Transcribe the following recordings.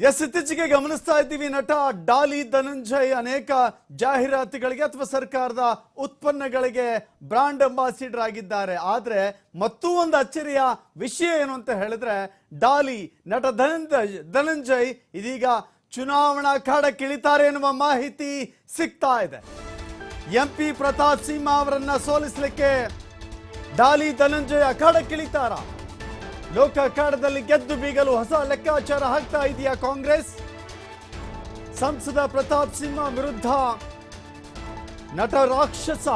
ಇತ್ತೀಚೆಗೆ ಗಮನಿಸ್ತಾ ಇದ್ದೀವಿ ನಟ ಡಾಲಿ ಧನಂಜಯ್ ಅನೇಕ ಜಾಹೀರಾತುಗಳಿಗೆ ಅಥವಾ ಸರ್ಕಾರದ ಉತ್ಪನ್ನಗಳಿಗೆ ಬ್ರಾಂಡ್ ಅಂಬಾಸಿಡರ್ ಆಗಿದ್ದಾರೆ. ಆದ್ರೆ ಮತ್ತೂ ಒಂದು ಅಚ್ಚರಿಯ ವಿಷಯ ಏನು ಅಂತ ಹೇಳಿದ್ರೆ ಡಾಲಿ ನಟ ಧನಂಜಯ್ ಇದೀಗ ಚುನಾವಣಾ ಅಖಾಡಕ್ಕಿಳಿತಾರೆ ಎನ್ನುವ ಮಾಹಿತಿ ಸಿಗ್ತಾ ಇದೆ. ಎಂಪಿ ಪ್ರತಾಪ್ ಸಿಂಹ ಅವರನ್ನ ಸೋಲಿಸಲಿಕ್ಕೆ ಡಾಲಿ ಧನಂಜಯ್ ಅಖಾಡಕ್ಕಿಳಿತಾರ? ಲೋಕ ಅಖಾಡದಲ್ಲಿ ಗೆದ್ದು ಬೀಗಲು ಹೊಸ ಲೆಕ್ಕಾಚಾರ ಹಾಕ್ತಾ ಇದೆಯಾ ಕಾಂಗ್ರೆಸ್? ಸಂಸದ ಪ್ರತಾಪ್ ಸಿಂಹ ವಿರುದ್ಧ ನಟ ರಾಕ್ಷಸ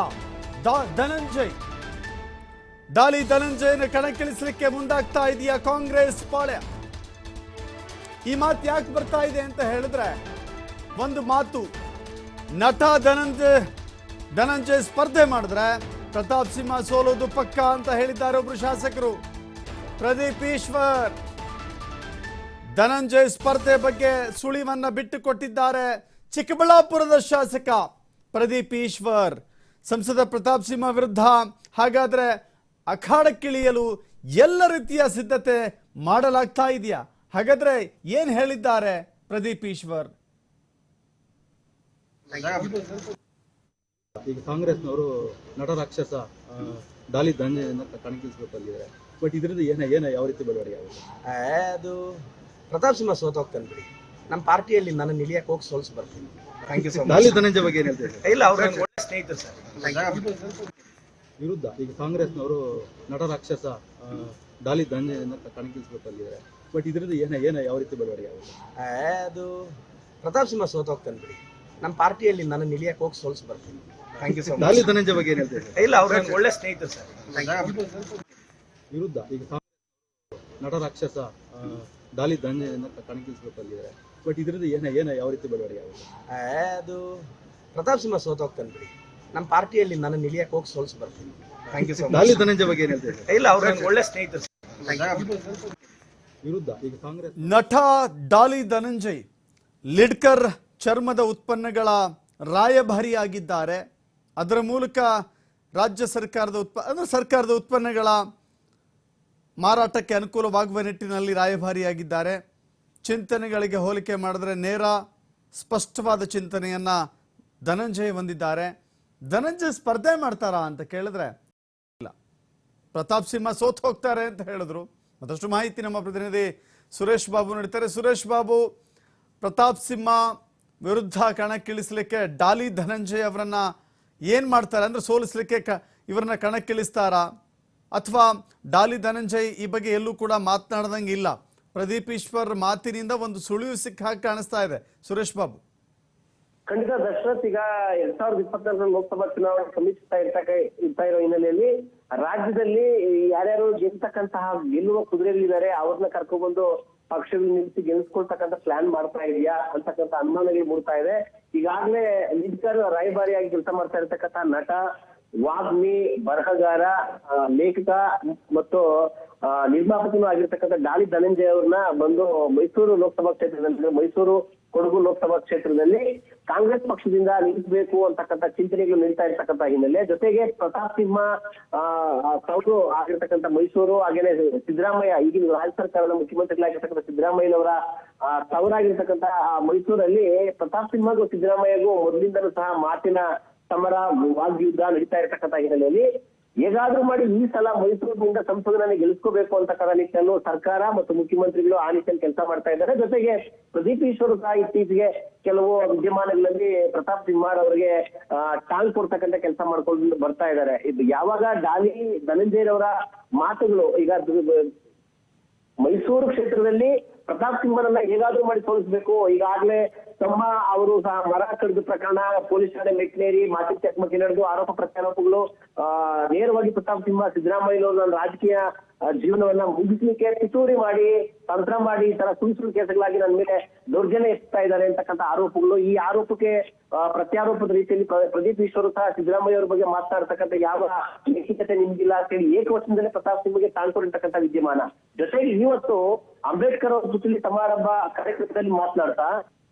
ಧನಂಜಯ್ ಡಾಲಿ ಧನಂಜಯನ ಕಣಕ್ಕಿಳಿಸಲಿಕ್ಕೆ ಮುಂದಾಗ್ತಾ ಇದೆಯಾ ಕಾಂಗ್ರೆಸ್ ಪಾಳ್ಯ? ಈ ಮಾತು ಯಾಕೆ ಬರ್ತಾ ಇದೆ ಅಂತ ಹೇಳಿದ್ರೆ, ಒಂದು ಮಾತು, ನಟ ಧನಂಜಯ್ ಸ್ಪರ್ಧೆ ಮಾಡಿದ್ರೆ ಪ್ರತಾಪ್ ಸಿಂಹ ಸೋಲೋದು ಪಕ್ಕ ಅಂತ ಹೇಳಿದ್ದಾರೆ ಒಬ್ರು ಶಾಸಕರು. ಪ್ರದೀಪ್ ಈಶ್ವರ್ ಧನಂಜಯ್ ಸ್ಪರ್ಧೆ ಬಗ್ಗೆ ಸುಳಿವನ್ನ ಬಿಟ್ಟು ಕೊಟ್ಟಿದ್ದಾರೆ. ಚಿಕ್ಕಬಳ್ಳಾಪುರದ ಶಾಸಕ ಪ್ರದೀಪ್ ಈಶ್ವರ್ ಸಂಸದ ಪ್ರತಾಪ್ ಸಿಂಹ ವಿರುದ್ಧ ಹಾಗಾದ್ರೆ ಅಖಾಡಕ್ಕಿಳಿಯಲು ಎಲ್ಲ ರೀತಿಯ ಸಿದ್ಧತೆ ಮಾಡಲಾಗ್ತಾ ಇದೆಯಾ? ಹಾಗಾದ್ರೆ ಏನ್ ಹೇಳಿದ್ದಾರೆ ಪ್ರದೀಪ್ ಈಶ್ವರ್? ಈಗ ಕಾಂಗ್ರೆಸ್ನವರು ನಟ ರಾಕ್ಷಸ ಡಾಲಿ ಧನಂಜಯನ ಕಣಕ್ಕಿಳಿಸಬೇಕಲ್ಲಿದ್ದಾರೆ. ಬಟ್ ಇದರದ್ದು ಏನ ಯಾವ ರೀತಿ ಬೆಳವಣಿಗೆ ಆಗುತ್ತೆ? ಅದು ಪ್ರತಾಪ್ ಸಿಂಹ ಸೋತೋಗ್ತಾನೆ ಬಿಡಿ. ನಮ್ಮ ಪಾರ್ಟಿಯಲ್ಲಿ ನನ್ನ ನಿಲಿಯಕ್ಕೆ ಹೋಗಿ ಸೋಲ್ಸಿ ಬರ್ತೀನಿ. Thank you so much. Dolly Dhananjaya ಬಗ್ಗೆ ಏನ್ ಹೇಳ್ತೀರಿ? ಇಲ್ಲ, ಅವ್ರ ಒಳ್ಳೆ ಸ್ನೇಹಿತರು ಸರ್. ವಿರುದ್ಧ ಈಗ ಕಾಂಗ್ರೆಸ್ನವರು ನಟ ರಾಕ್ಷಸ ಡಾಲಿ ಧನಂಜಯನ ಕಣಕ್ಕಿಳಿಸಬೇಕಲ್ಲಿದ್ದಾರೆ. ಬಟ್ ಇದರದ್ದು ಏನ ಯಾವ ರೀತಿ ಬೆಳವಣಿಗೆ ಆಗುತ್ತೆ? ಅದು ಪ್ರತಾಪ್ ಸಿಂಹ ಸೋತೋಗ್ತಾನೆ ಬಿಡಿ. ನಮ್ಮ ಪಾರ್ಟಿಯಲ್ಲಿ ನನ್ನ ನಿಲಿಯಕ್ಕೆ ಹೋಗಿ ಸೋಲ್ಸಿ ಬರ್ತೀನಿ. Thank you so much. Dolly Dhananjaya ಬಗ್ಗೆ ಏನ್ ಹೇಳ್ತೀರಿ? ಇಲ್ಲ, ಅವ್ರ ಒಳ್ಳೆ ಸ್ನೇಹಿತರು ಸರ್. ವಿರುದ್ಧ ಈಗ ನಟ ರಾಕ್ಷಸ ಡಾಲಿ ಧನಂಜಯನ ಕಣಕ್ಕಿಳಿಸಬೇಕಲ್ಲಿದ್ದಾರೆ. ಬಟ್ ಇದರದ್ದು ಏನ ಯಾವ ರೀತಿ ಬೆಳವಣಿಗೆ ಆಗುತ್ತೆ? ಅದು ಪ್ರತಾಪ್ ಸಿಂಹ ಸೋತೋಗ್ತಾನೆ ಬಿಡಿ. ನಮ್ಮ ಪಾರ್ಟಿಯಲ್ಲಿ ನನ್ನ ನಿಲಿಯಕ್ಕೆ ಹೋಗಿ ಸೋಲ್ಸಿ ಬರ್ತೀನಿ. Thank you so much. Dolly Dhananjaya ಬಗ್ಗೆ ಏನ್ ಹೇಳ್ತೀರಿ? ಇಲ್ಲ, ಅವ್ರ ಒಳ್ಳೆ ಸ್ನೇಹಿತರು ಸರ್. ವಿರುದ್ಧ ಈಗ ಕಾಂಗ್ರೆಸ್ ನಟ ಡಾಲಿ ಧನಂಜಯ್ ಲಿಡ್ಕರ್ ಚರ್ಮದ ಉತ್ಪನ್ನಗಳ ರಾಯಭಾರಿಯಾಗಿದ್ದಾರೆ. ಅದರ ಮೂಲಕ ರಾಜ್ಯ ಸರ್ಕಾರದ ಉತ್ಪನ್ನಗಳ ಮಾರಾಟಕ್ಕೆ ಅನುಕೂಲವಾಗುವ ನಿಟ್ಟಿನಲ್ಲಿ ರಾಯಭಾರಿಯಾಗಿದ್ದಾರೆ. ಚಿಂತನೆಗಳಿಗೆ ಹೋಲಿಕೆ ಮಾಡಿದ್ರೆ ನೇರ ಸ್ಪಷ್ಟವಾದ ಚಿಂತನೆಯನ್ನ ಧನಂಜಯ್ ಹೊಂದಿದ್ದಾರೆ. ಧನಂಜಯ್ ಸ್ಪರ್ಧೆ ಮಾಡ್ತಾರಾ ಅಂತ ಕೇಳಿದ್ರೆ ಇಲ್ಲ, ಪ್ರತಾಪ್ ಸಿಂಹ ಸೋತ್ ಹೋಗ್ತಾರೆ ಅಂತ ಹೇಳಿದ್ರು. ಮತ್ತಷ್ಟು ಮಾಹಿತಿ ನಮ್ಮ ಪ್ರತಿನಿಧಿ ಸುರೇಶ್ ಬಾಬು ನೀಡ್ತಾರೆ. ಸುರೇಶ್ ಬಾಬು, ಪ್ರತಾಪ್ ಸಿಂಹ ವಿರುದ್ಧ ಕಣಕ್ಕಿಳಿಸಲಿಕ್ಕೆ ಡಾಲಿ ಧನಂಜಯ್ ಅವರನ್ನ ಏನ್ ಮಾಡ್ತಾರೆ ಅಂದ್ರೆ ಸೋಲಿಸಲಿಕ್ಕೆ ಇವರನ್ನ ಕಣಕ್ಕಿಳಿಸ್ತಾರಾ ಅಥವಾ ಡಾಲಿ ಧನಂಜಯ್ ಈ ಬಗ್ಗೆ ಎಲ್ಲೂ ಕೂಡ ಮಾತನಾಡದಂಗೆ ಇಲ್ಲ? ಪ್ರದೀಪ್ ಈಶ್ವರ್ ಮಾತಿನಿಂದ ಒಂದು ಸುಳಿವು ಸಿಕ್ಕ ಹಾಗೆ ಕಾಣಿಸ್ತಾ ಇದೆ. ಸುರೇಶ್ ಬಾಬು. ಖಂಡಿತ ದಶರಥ್, ಈಗ 2024 ಲೋಕಸಭಾ ಚುನಾವಣೆ ಸಮೀಪಿಸ್ತಾ ಇರೋ ಹಿನ್ನೆಲೆಯಲ್ಲಿ ರಾಜ್ಯದಲ್ಲಿ ಯಾರ್ಯಾರು ಗೆಲ್ಲುವ ಕುದುರೆಯಲ್ಲಿದ್ದಾರೆ ಅವ್ರನ್ನ ಕರ್ಕೊಂಡ್ಬಂದು ಪಕ್ಷದಲ್ಲಿ ನಿಲ್ಲಿಸಿ ಗೆಲ್ಸ್ಕೊಳ್ತಕ್ಕಂಥ ಪ್ಲಾನ್ ಮಾಡ್ತಾ ಇದೆಯಾ ಅಂತಕ್ಕಂಥ ಅನುಮಾನಗಳು ಮೂಡ್ತಾ ಇದೆ. ಈಗಾಗಲೇ ಲಿಡ್ಕರ್ ರಾಯಭಾರಿಯಾಗಿ ಕೆಲಸ ಮಾಡ್ತಾ ಇರ್ತಕ್ಕಂಥ ನಟ, ವಾಗ್ಮಿ, ಬರಹಗಾರ, ಲೇಖಕ ಮತ್ತು ನಿರ್ಮಾಪಕನೂ ಆಗಿರ್ತಕ್ಕಂಥ ಡಾಲಿ ಧನಂಜಯ್ ಅವ್ರನ್ನ ಬಂದು ಮೈಸೂರು ಲೋಕಸಭಾ ಕ್ಷೇತ್ರದಲ್ಲಿ, ಮೈಸೂರು ಕೊಡಗು ಲೋಕಸಭಾ ಕ್ಷೇತ್ರದಲ್ಲಿ ಕಾಂಗ್ರೆಸ್ ಪಕ್ಷದಿಂದ ನಿಲ್ಲಿಸಬೇಕು ಅಂತಕ್ಕಂಥ ಚಿಂತನೆಗಳು ನಡೀತಾ ಇರ್ತಕ್ಕಂಥ ಹಿನ್ನೆಲೆ, ಜೊತೆಗೆ ಪ್ರತಾಪ್ ಸಿಂಹ ತವರು ಆಗಿರ್ತಕ್ಕಂಥ ಮೈಸೂರು, ಹಾಗೇನೆ ಸಿದ್ದರಾಮಯ್ಯ ಈಗಿನ ರಾಜ್ಯ ಸರ್ಕಾರದ ಮುಖ್ಯಮಂತ್ರಿಗಳಾಗಿರ್ತಕ್ಕಂಥ ಸಿದ್ದರಾಮಯ್ಯನವರ ತವರಾಗಿರ್ತಕ್ಕಂಥ ಮೈಸೂರಲ್ಲಿ ಪ್ರತಾಪ್ ಸಿಂಹಗೂ ಸಿದ್ದರಾಮಯ್ಯಗೂ ಮೊದಲಿಂದಲೂ ಸಹ ಮಾತಿನ ಸಮರ, ವಾಗ್ಯುದ್ಧ ನಡೀತಾ ಇರ್ತಕ್ಕಂಥ ಹಿನ್ನೆಲೆಯಲ್ಲಿ ಹೇಗಾದ್ರೂ ಮಾಡಿ ಈ ಸಲ ಮೈಸೂರಿನಿಂದ ಸಂಸದರನ್ನ ಗೆಲ್ಲಿಸ್ಕೋಬೇಕು ಅಂತಕ್ಕಂಥ ನಿಟ್ಟಿನಲ್ಲಿ ಸರ್ಕಾರ ಮತ್ತು ಮುಖ್ಯಮಂತ್ರಿಗಳು ಆ ನಿಟ್ಟಿನಲ್ಲಿ ಕೆಲಸ ಮಾಡ್ತಾ ಇದ್ದಾರೆ. ಜೊತೆಗೆ ಪ್ರದೀಪ್ ಈಶ್ವರ್ ಸಹ ಇತ್ತೀಚೆಗೆ ಕೆಲವು ವಿದ್ಯಮಾನಗಳಲ್ಲಿ ಪ್ರತಾಪ್ ಸಿಂಹ ಅವರಿಗೆ ಟಾಂಗ್ ಕೊಡ್ತಕ್ಕಂಥ ಕೆಲಸ ಮಾಡ್ಕೊಂಡು ಬರ್ತಾ ಇದ್ದಾರೆ. ಇದು ಯಾವಾಗ ಡಾಲಿ ಧನಂಜಯ್ ಅವರ ಮಾತುಗಳು ಈಗ ಮೈಸೂರು ಕ್ಷೇತ್ರದಲ್ಲಿ ಪ್ರತಾಪ್ ಸಿಂಹರನ್ನ ಹೇಗಾದ್ರೂ ಮಾಡಿ ಸೋಲಿಸಬೇಕು, ಈಗಾಗಲೇ ತಮ್ಮ ಅವರು ಸಹ ಮರ ಕಡಿದ ಪ್ರಕರಣ ಪೊಲೀಸ್ ಠಾಣೆ ಮೆಟ್ಲೇರಿ ಮಾತಿ ಚಕಮಕಿ ನಡೆದು ಆರೋಪ ಪ್ರತ್ಯಾರೋಪಗಳು ನೇರವಾಗಿ ಪ್ರತಾಪ್ ಸಿಂಹ ಸಿದ್ದರಾಮಯ್ಯನವರು ನನ್ನ ರಾಜಕೀಯ ಜೀವನವನ್ನ ಮುಗಿಸ್ಲಿಕ್ಕೆ ಪಿತೂರಿ ಮಾಡಿ, ತಂತ್ರ ಮಾಡಿ, ಈ ತರ ಸುಳ್ಳು ಕೇಸುಗಳಾಗಿ ನನ್ನ ಮೇಲೆ ದೌರ್ಜನ್ಯ ಎಸ್ತಾ ಇದ್ದಾರೆ ಅಂತಕ್ಕಂಥ ಆರೋಪಗಳು. ಈ ಆರೋಪಕ್ಕೆ ಪ್ರತ್ಯಾರೋಪದ ರೀತಿಯಲ್ಲಿ ಪ್ರದೀಪ್ ಈಶ್ವರ್ ಸಹ ಸಿದ್ದರಾಮಯ್ಯ ಅವರ ಬಗ್ಗೆ ಮಾತನಾಡ್ತಕ್ಕಂಥ ಯಾವ ನೈತಿಕತೆ ನಿಮ್ಗಿಲ್ಲ ಅಂತೇಳಿ ಏಕವಚನದಲ್ಲೇ ಪ್ರತಾಪ್ ಸಿಂಹಗೆ ತಾಳ್ಕೊಂಡಿರ್ತಕ್ಕಂಥ ವಿದ್ಯಮಾನ. ಜೊತೆಗೆ ಇವತ್ತು ಅಂಬೇಡ್ಕರ್ ಅವರ ಪುತ್ಥಳಿ ಸಮಾರಂಭ ಕಾರ್ಯಕ್ರಮದಲ್ಲಿ ಮಾತನಾಡ್ತಾ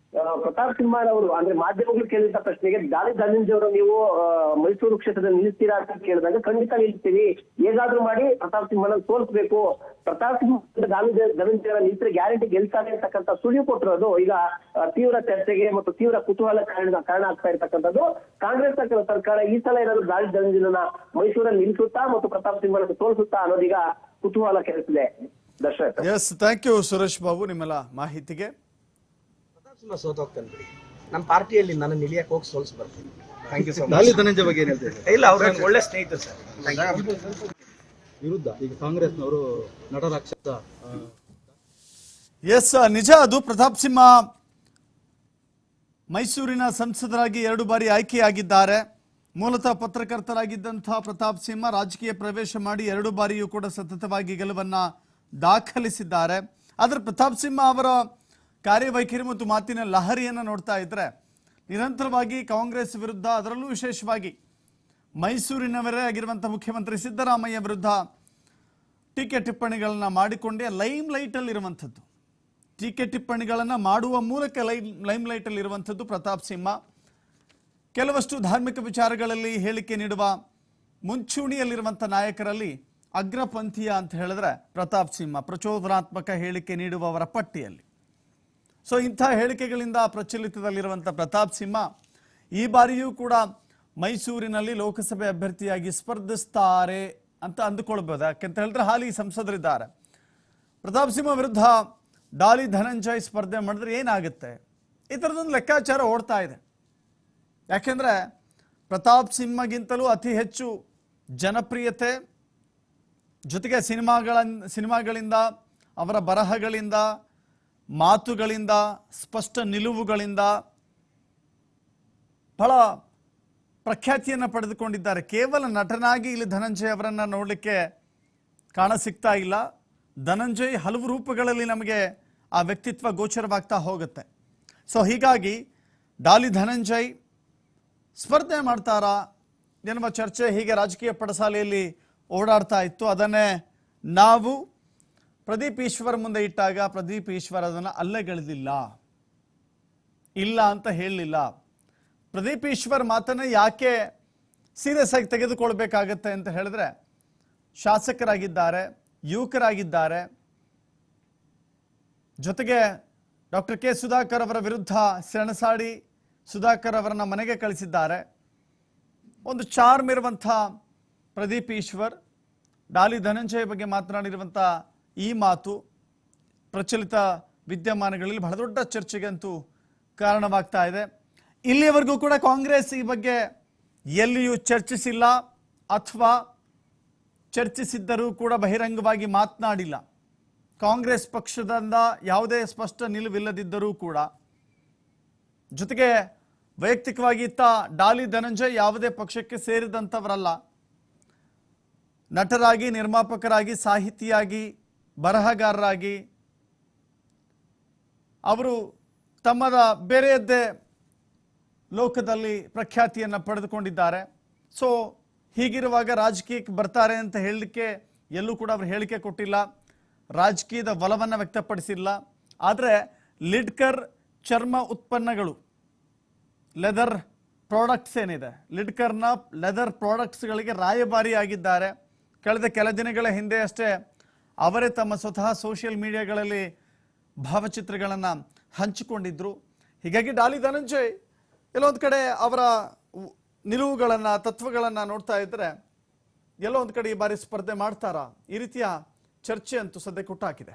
ಪ್ರತಾಪ್ ಸಿಂಹರವರು ಅಂದ್ರೆ ಮಾಧ್ಯಮಗಳು ಕೇಳಿದ ಪ್ರಶ್ನೆಗೆ ದಾಳಿ ಧನಂಜಯ ಅವರು ನೀವು ಮೈಸೂರು ಕ್ಷೇತ್ರದಲ್ಲಿ ನಿಲ್ಲಿಸ್ತೀರಾ ಅಂತ ಕೇಳಿದಾಗ ಖಂಡಿತ ನಿಲ್ಲಿಸ್ತೀವಿ, ಹೇಗಾದ್ರೂ ಮಾಡಿ ಪ್ರತಾಪ್ ಸಿಂಹನ ಸೋಲಿಸಬೇಕು, ಪ್ರತಾಪ್ ಸಿಂಹ ದಾಳಿ ಧನಂಜಯ ನಿಲ್ಲಿಸಿದ್ರೆ ಗ್ಯಾರಂಟಿ ಗೆಲ್ತಾರೆ ಅಂತಕ್ಕಂಥ ಸುಳಿವು ಕೊಟ್ಟಿರೋದು ಈಗ ತೀವ್ರ ಚರ್ಚೆಗೆ ಮತ್ತು ತೀವ್ರ ಕುತೂಹಲ ಕಾರಣ ಆಗ್ತಾ ಇರ್ತಕ್ಕಂಥದ್ದು. ಕಾಂಗ್ರೆಸ್ ಸರ್ಕಾರ ಈ ಸಲ ಏನಾದ್ರು ದಾಳಿ ಧನಂಜಯನ ಮೈಸೂರಲ್ಲಿ ನಿಲ್ಲಿಸುತ್ತಾ ಮತ್ತು ಪ್ರತಾಪ್ ಸಿಂಹನ ಸೋಲಿಸುತ್ತಾ ಅನ್ನೋದೀಗ ಕುತೂಹಲ ಕೆರಳಿಸಿದೆ. Darshak. Yes, thank you Suresh Babu ನಿಮ್ಮೆಲ್ಲ ಮಾಹಿತಿಗೆ. ಪ್ರತಾಪ್ ಸಿಂಹ ಸೋತೋಗ್ತಾನೆ ಬಿಡಿ, ನಮ್ಮ ಪಾರ್ಟಿಯಲ್ಲಿ ನನ್ನ ನಿಲಿಯಕ್ಕೆ ಹೋಗಿ ಸೋಲ್ಸಿ ಬರ್ತೀನಿ. Thank you so Dolly much. Dhananjaya ಬಗ್ಗೆ ಏನ್ ಹೇಳ್ತೀರಿ? ಇಲ್ಲ, ಅವ್ರ ಒಳ್ಳೆ ಸ್ನೇಹಿತರು ಸರ್. ವಿರುದ್ಧ ಈಗ ಕಾಂಗ್ರೆಸ್ನವರು ನಟ ರಾಕ್ಷಸ ಎಸ್, ನಿಜ ಅದು. ಪ್ರತಾಪ್ ಸಿಂಹ ಮೈಸೂರಿನ ಸಂಸದರಾಗಿ 2 ಬಾರಿ ಆಯ್ಕೆಯಾಗಿದ್ದಾರೆ. ಮೂಲತಃ ಪತ್ರಕರ್ತರಾಗಿದ್ದಂತಹ ಪ್ರತಾಪ್ ಸಿಂಹ ರಾಜಕೀಯ ಪ್ರವೇಶ ಮಾಡಿ 2 ಬಾರಿಯೂ ಕೂಡ ಸತತವಾಗಿ ಗೆಲುವನ್ನ ದಾಖಲಿಸಿದ್ದಾರೆ. ಆದರೆ ಪ್ರತಾಪ್ ಸಿಂಹ ಅವರ ಕಾರ್ಯವೈಖರಿ ಮತ್ತು ಮಾತಿನ ಲಹರಿಯನ್ನು ನೋಡ್ತಾ ಇದ್ರೆ ನಿರಂತರವಾಗಿ ಕಾಂಗ್ರೆಸ್ ವಿರುದ್ಧ, ಅದರಲ್ಲೂ ವಿಶೇಷವಾಗಿ ಮೈಸೂರಿನವರೇ ಆಗಿರುವಂತಹ ಮುಖ್ಯಮಂತ್ರಿ ಸಿದ್ದರಾಮಯ್ಯ ವಿರುದ್ಧ ಟೀಕೆ ಟಿಪ್ಪಣಿಗಳನ್ನ ಮಾಡಿಕೊಂಡೇ ಲೈಮ್ ಲೈಟಲ್ಲಿ ಇರುವಂಥದ್ದು. ಟೀಕೆ ಟಿಪ್ಪಣಿಗಳನ್ನು ಮಾಡುವ ಮೂಲಕ ಲೈಮ್ ಲೈಟಲ್ಲಿ ಇರುವಂಥದ್ದು ಪ್ರತಾಪ್ ಸಿಂಹ. ಕೆಲವಷ್ಟು ಧಾರ್ಮಿಕ ವಿಚಾರಗಳಲ್ಲಿ ಹೇಳಿಕೆ ನೀಡುವ ಮುಂಚೂಣಿಯಲ್ಲಿರುವಂಥ ನಾಯಕರಲ್ಲಿ ಅಗ್ರಪಂಥೀಯ ಅಂತ ಹೇಳಿದ್ರೆ ಪ್ರತಾಪ್ ಸಿಂಹ, ಪ್ರಚೋದನಾತ್ಮಕ ಹೇಳಿಕೆ ನೀಡುವವರ ಪಟ್ಟಿಯಲ್ಲಿ. ಸೊ ಇಂಥ ಹೇಳಿಕೆಗಳಿಂದ ಪ್ರಚಲಿತದಲ್ಲಿರುವಂಥ ಪ್ರತಾಪ್ ಸಿಂಹ ಈ ಬಾರಿಯೂ ಕೂಡ ಮೈಸೂರಿನಲ್ಲಿ ಲೋಕಸಭೆ ಅಭ್ಯರ್ಥಿಯಾಗಿ ಸ್ಪರ್ಧಿಸ್ತಾರೆ ಅಂತ ಅಂದುಕೊಳ್ಬೋದು. ಯಾಕೆಂತ ಹೇಳಿದ್ರೆ ಹಾಲಿ ಸಂಸದರಿದ್ದಾರೆ. ಪ್ರತಾಪ್ ಸಿಂಹ ವಿರುದ್ಧ ಡಾಲಿ ಧನಂಜಯ್ ಸ್ಪರ್ಧೆ ಮಾಡಿದ್ರೆ ಏನಾಗುತ್ತೆ, ಈ ಥರದೊಂದು ಲೆಕ್ಕಾಚಾರ ಓಡ್ತಾ ಇದೆ. ಯಾಕೆಂದರೆ ಪ್ರತಾಪ್ ಸಿಂಹಗಿಂತಲೂ ಅತಿ ಹೆಚ್ಚು ಜನಪ್ರಿಯತೆ, ಜೊತೆಗೆ ಸಿನಿಮಾಗಳಿಂದ, ಅವರ ಬರಹಗಳಿಂದ, ಮಾತುಗಳಿಂದ, ಸ್ಪಷ್ಟ ನಿಲುವುಗಳಿಂದ ಬಹಳ ಪ್ರಖ್ಯಾತಿಯನ್ನು ಪಡೆದುಕೊಂಡಿದ್ದಾರೆ. ಕೇವಲ ನಟನಾಗಿ ಇಲ್ಲಿ ಧನಂಜಯ್ ಅವರನ್ನು ನೋಡಲಿಕ್ಕೆ ಕಾಣ ಸಿಗ್ತಾ ಇಲ್ಲ. ಧನಂಜಯ್ ಹಲವು ರೂಪಗಳಲ್ಲಿ ನಮಗೆ ಆ ವ್ಯಕ್ತಿತ್ವ ಗೋಚರವಾಗ್ತಾ ಹೋಗುತ್ತೆ. ಸೊ ಹೀಗಾಗಿ ಡಾಲಿ ಧನಂಜಯ್ ಸ್ಪರ್ಧೆ ಮಾಡ್ತಾರಾ ಎನ್ನುವ ಚರ್ಚೆ ಹೀಗೆ ರಾಜಕೀಯ ಪಡಸಾಲೆಯಲ್ಲಿ ಓಡಾಡ್ತಾ ಇತ್ತು. ಅದನ್ನೇ ನಾವು ಪ್ರದೀಪ್ ಈಶ್ವರ್ ಮುಂದೆ ಇಟ್ಟಾಗ ಪ್ರದೀಪ್ ಈಶ್ವರ್ ಅದನ್ನು ಅಲ್ಲೆಗೆಳೆದಿಲ್ಲ, ಇಲ್ಲ ಅಂತ ಹೇಳಲಿಲ್ಲ. ಪ್ರದೀಪ್ ಈಶ್ವರ್ ಮಾತನ್ನು ಯಾಕೆ ಸೀರಿಯಸ್ ಆಗಿ ತೆಗೆದುಕೊಳ್ಬೇಕಾಗತ್ತೆ ಅಂತ ಹೇಳಿದ್ರೆ, ಶಾಸಕರಾಗಿದ್ದಾರೆ, ಯುವಕರಾಗಿದ್ದಾರೆ, ಜೊತೆಗೆ ಡಾಕ್ಟರ್ ಕೆ ಸುಧಾಕರ್ ಅವರ ವಿರುದ್ಧ ಸೆಣಸಾಡಿ ಸುಧಾಕರ್ ಅವರನ್ನ ಮನೆಗೆ ಕಳಿಸಿದ್ದಾರೆ. ಒಂದು ಚಾರ್ಮ್ ಇರುವಂಥ ಪ್ರದೀಪ್ ಈಶ್ವರ್ ಡಾಲಿ ಧನಂಜಯ್ ಬಗ್ಗೆ ಮಾತನಾಡಿರುವಂಥ ಈ ಮಾತು ಪ್ರಚಲಿತ ವಿದ್ಯಮಾನಗಳಲ್ಲಿ ಬಹಳ ದೊಡ್ಡ ಚರ್ಚೆಗಂತೂ ಕಾರಣವಾಗ್ತಾ ಇದೆ. ಇಲ್ಲಿಯವರೆಗೂ ಕೂಡ ಕಾಂಗ್ರೆಸ್ ಈ ಬಗ್ಗೆ ಎಲ್ಲಿಯೂ ಚರ್ಚಿಸಿಲ್ಲ, ಅಥವಾ ಚರ್ಚಿಸಿದ್ದರೂ ಕೂಡ ಬಹಿರಂಗವಾಗಿ ಮಾತನಾಡಿಲ್ಲ. ಕಾಂಗ್ರೆಸ್ ಪಕ್ಷದಿಂದ ಯಾವುದೇ ಸ್ಪಷ್ಟ ನಿಲುವಿಲ್ಲದಿದ್ದರೂ ಕೂಡ, ಜೊತೆಗೆ ವೈಯಕ್ತಿಕವಾಗಿ ಇತ್ತ ಡಾಲಿ ಧನಂಜಯ್ ಯಾವುದೇ ಪಕ್ಷಕ್ಕೆ ಸೇರಿದಂಥವರಲ್ಲ. ನಟರಾಗಿ, ನಿರ್ಮಾಪಕರಾಗಿ, ಸಾಹಿತಿಯಾಗಿ, ಬರಹಗಾರರಾಗಿ ಅವರು ತಮ್ಮದ ಬೇರೆಯದ್ದೇ ಲೋಕದಲ್ಲಿ ಪ್ರಖ್ಯಾತಿಯನ್ನು ಪಡೆದುಕೊಂಡಿದ್ದಾರೆ. ಸೊ ಹೀಗಿರುವಾಗ ರಾಜಕೀಯಕ್ಕೆ ಬರ್ತಾರೆ ಅಂತ ಹೇಳಲಿಕ್ಕೆ ಎಲ್ಲೂ ಕೂಡ ಅವರು ಹೇಳಿಕೆ ಕೊಟ್ಟಿಲ್ಲ, ರಾಜಕೀಯದ ಒಲವನ್ನು ವ್ಯಕ್ತಪಡಿಸಿಲ್ಲ. ಆದರೆ ಲಿಡ್ಕರ್ ಚರ್ಮ ಉತ್ಪನ್ನಗಳು, ಲೆದರ್ ಪ್ರಾಡಕ್ಟ್ಸ್ ಏನಿದೆ, ಲಿಡ್ಕರ್ನ ಲೆದರ್ ಪ್ರಾಡಕ್ಟ್ಸ್ಗಳಿಗೆ ರಾಯಭಾರಿಯಾಗಿದ್ದಾರೆ. ಕಳೆದ ಕೆಲ ದಿನಗಳ ಹಿಂದೆ ಅಷ್ಟೇ ಅವರೇ ತಮ್ಮ ಸ್ವತಃ ಸೋಷಿಯಲ್ ಮೀಡಿಯಾಗಳಲ್ಲಿ ಭಾವಚಿತ್ರಗಳನ್ನು ಹಂಚಿಕೊಂಡಿದ್ರು. ಹೀಗಾಗಿ ಡಾಲಿ ಧನಂಜಯ್ ಎಲ್ಲೊಂದು ಕಡೆ ಅವರ ನಿಲುವುಗಳನ್ನು, ತತ್ವಗಳನ್ನು ನೋಡ್ತಾ ಇದ್ದರೆ ಎಲ್ಲೋ ಒಂದು ಕಡೆ ಈ ಬಾರಿ ಸ್ಪರ್ಧೆ ಮಾಡ್ತಾರಾ, ಈ ರೀತಿಯ ಚರ್ಚೆ ಅಂತೂ ಸದ್ಯಕ್ಕೆ ಹುಟ್ಟಾಕಿದೆ.